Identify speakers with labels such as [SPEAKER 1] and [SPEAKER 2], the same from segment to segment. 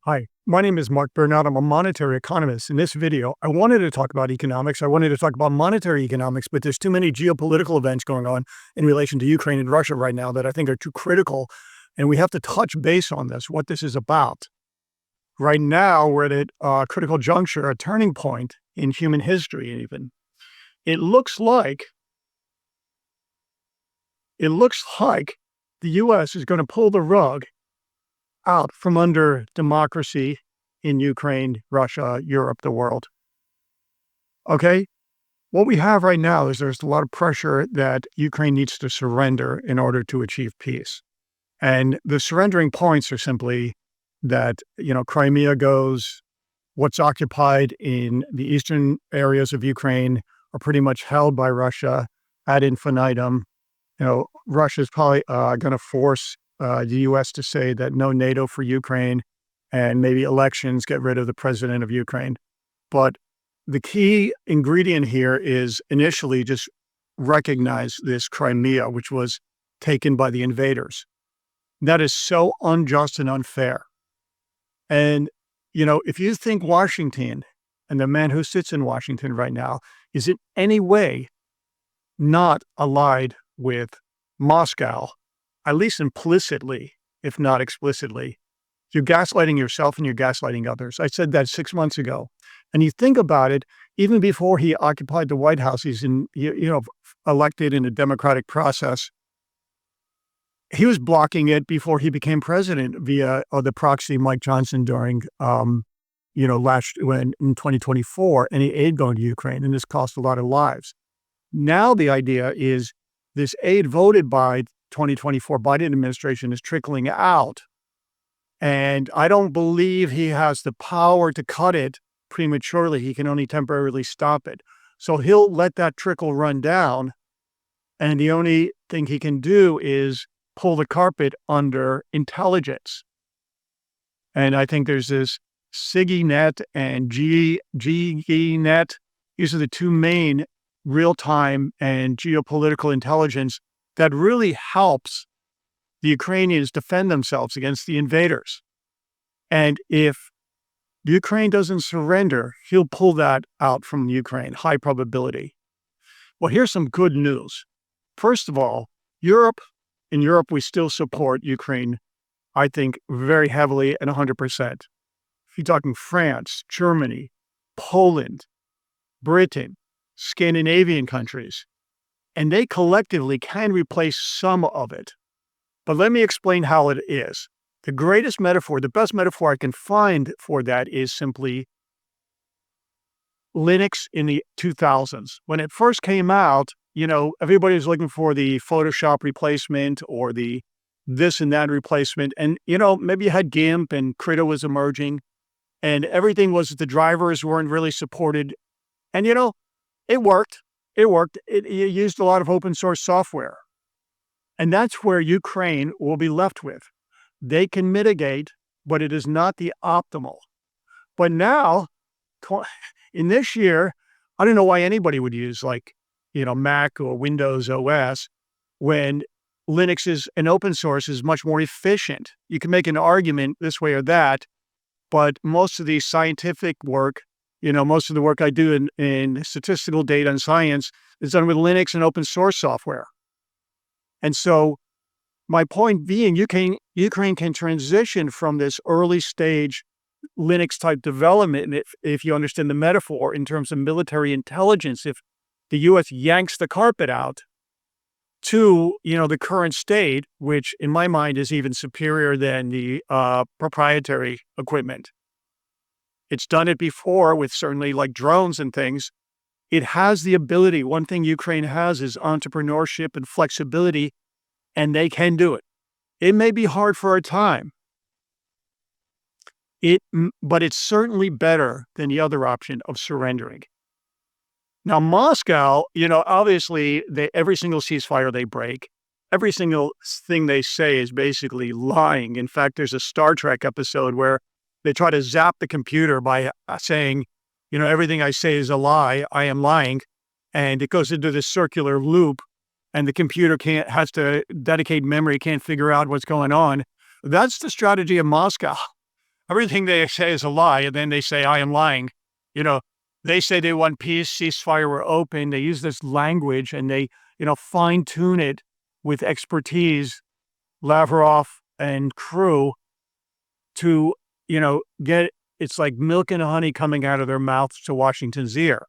[SPEAKER 1] Hi, my name is Mark Bernard. I'm a monetary economist. In this video, I wanted to talk about economics. I wanted to talk about monetary economics, but there's too many geopolitical events going on in relation to Ukraine and Russia right now that I think are too critical. And we have to touch base on this, what this is about. Right now, we're at a critical juncture, a turning point in human history even. It looks like the U.S. is going to pull the rug out from under democracy in Ukraine, Russia, Europe, the world. Okay? What we have right now is there's a lot of pressure that Ukraine needs to surrender in order to achieve peace. And the surrendering points are simply that, Crimea goes, what's occupied in the eastern areas of Ukraine are pretty much held by Russia ad infinitum. Russia's probably going to force the U.S. to say that no NATO for Ukraine and maybe elections get rid of the president of Ukraine. But the key ingredient here is initially just recognize this Crimea, which was taken by the invaders. That is so unjust and unfair. And, if you think Washington and the man who sits in Washington right now is in any way not allied with Moscow, at least implicitly, if not explicitly, you're gaslighting yourself and you're gaslighting others. I said that 6 months ago. And you think about it, even before he occupied the White House, he's elected in a democratic process. He was blocking it before he became president via the proxy Mike Johnson during, in 2024, any aid going to Ukraine, and this cost a lot of lives. Now the idea is this aid voted by 2024 Biden administration is trickling out. And I don't believe he has the power to cut it prematurely. He can only temporarily stop it. So he'll let that trickle run down. And the only thing he can do is pull the carpet under intelligence. And I think there's this SIGINet and GGNet. These are the two main real-time and geopolitical intelligence that really helps the Ukrainians defend themselves against the invaders. And if Ukraine doesn't surrender, he'll pull that out from Ukraine, high probability. Well, here's some good news. First of all, in Europe, we still support Ukraine, I think, very heavily and 100%. If you're talking France, Germany, Poland, Britain, Scandinavian countries, and they collectively can replace some of it. But let me explain how it is. The greatest metaphor, the best metaphor I can find for that is simply Linux in the 2000s. When it first came out, everybody was looking for the Photoshop replacement or the this and that replacement. And, maybe you had GIMP and Krita was emerging and everything was the drivers weren't really supported. And, it worked. It used a lot of open source software. And that's where Ukraine will be left with. They can mitigate, but it is not the optimal. But now, in this year, I don't know why anybody would use Mac or Windows OS when Linux is an open source is much more efficient. You can make an argument this way or that, but most of the scientific work, most of the work I do in statistical data and science is done with Linux and open source software. And so my point being, Ukraine can transition from this early stage Linux type development, if you understand the metaphor in terms of military intelligence, if the U.S. yanks the carpet out to, the current state, which in my mind is even superior than the proprietary equipment. It's done it before with certainly like drones and things. It has the ability. One thing Ukraine has is entrepreneurship and flexibility, and they can do it. It may be hard for a time, but it's certainly better than the other option of surrendering. Now, Moscow, obviously, every single ceasefire they break, every single thing they say is basically lying. In fact, there's a Star Trek episode where they try to zap the computer by saying, everything I say is a lie, I am lying. And it goes into this circular loop, and the computer has to dedicate memory, can't figure out what's going on. That's the strategy of Moscow. everything they say is a lie, and then they say, I am lying. You know, they say they want peace, ceasefire, we're open. They use this language and they, fine tune it with expertise, Lavrov and crew to, get it's like milk and honey coming out of their mouths to Washington's ear.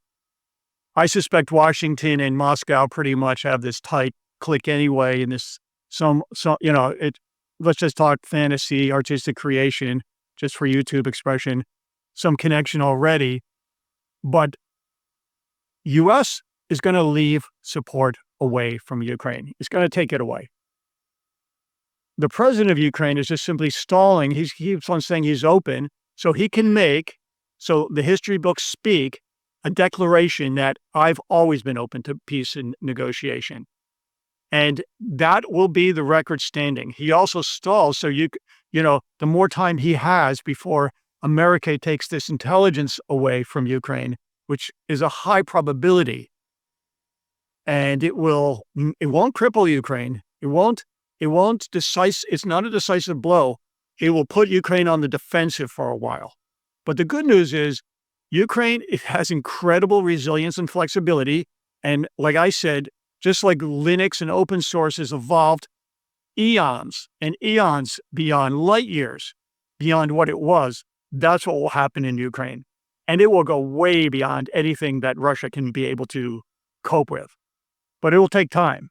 [SPEAKER 1] I suspect Washington and Moscow pretty much have this tight click anyway, and this let's just talk fantasy, artistic creation, just for YouTube expression, some connection already. But U.S. is going to leave support away from Ukraine. It's going to take it away. The president of Ukraine is just simply stalling. He keeps on saying he's open, so he can make, so the history books speak, a declaration that I've always been open to peace and negotiation. And that will be the record standing. He also stalls, so the more time he has before America takes this intelligence away from Ukraine, which is a high probability, and it won't cripple Ukraine. It's not a decisive blow. It will put Ukraine on the defensive for a while. But the good news is Ukraine, it has incredible resilience and flexibility. And like I said, just like Linux and open source has evolved eons and eons beyond light years, beyond what it was, that's what will happen in Ukraine. And it will go way beyond anything that Russia can be able to cope with. But it will take time.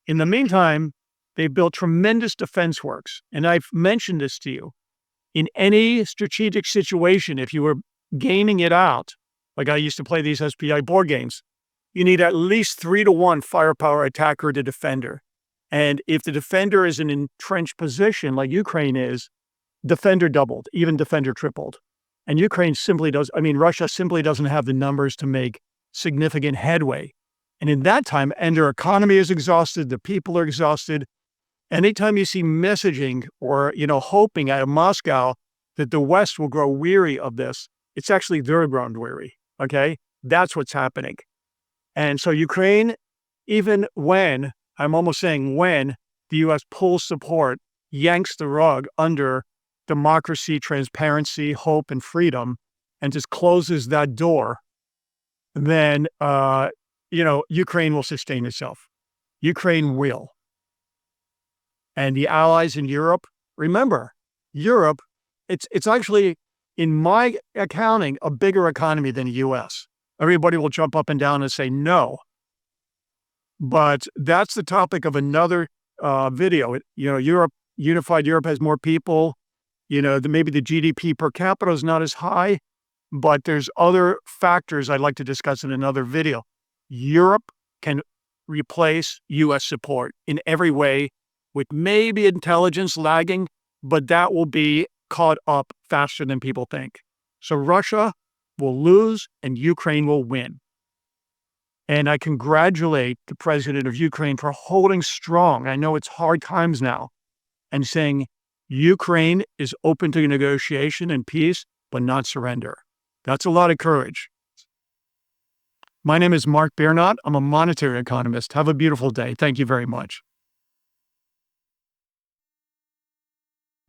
[SPEAKER 1] In the meantime, they've built tremendous defense works. And I've mentioned this to you. In any strategic situation, if you were gaming it out, like I used to play these SPI board games, you need at least 3-to-1 firepower attacker to defender. And if the defender is in an entrenched position like Ukraine is, defender doubled, even defender tripled. And Russia simply doesn't have the numbers to make significant headway. And in that time, and their economy is exhausted, the people are exhausted. Anytime you see messaging or, hoping out of Moscow that the West will grow weary of this, it's actually they're grown weary, okay? That's what's happening. And so Ukraine, even when, I'm almost saying when, the U.S. pulls support, yanks the rug under democracy, transparency, hope, and freedom, and just closes that door, then, Ukraine will sustain itself. Ukraine will. And the allies in Europe, remember, Europe, it's actually, in my accounting, a bigger economy than the U.S. Everybody will jump up and down and say no. But that's the topic of another video. Unified Europe has more people. Maybe the GDP per capita is not as high, but there's other factors I'd like to discuss in another video. Europe can replace U.S. support in every way, with maybe intelligence lagging, but that will be caught up faster than people think. So Russia will lose and Ukraine will win. And I congratulate the president of Ukraine for holding strong. I know it's hard times now, and saying Ukraine is open to negotiation and peace, but not surrender. That's a lot of courage. My name is Mark Bernot. I'm a monetary economist. Have a beautiful day. Thank you very much.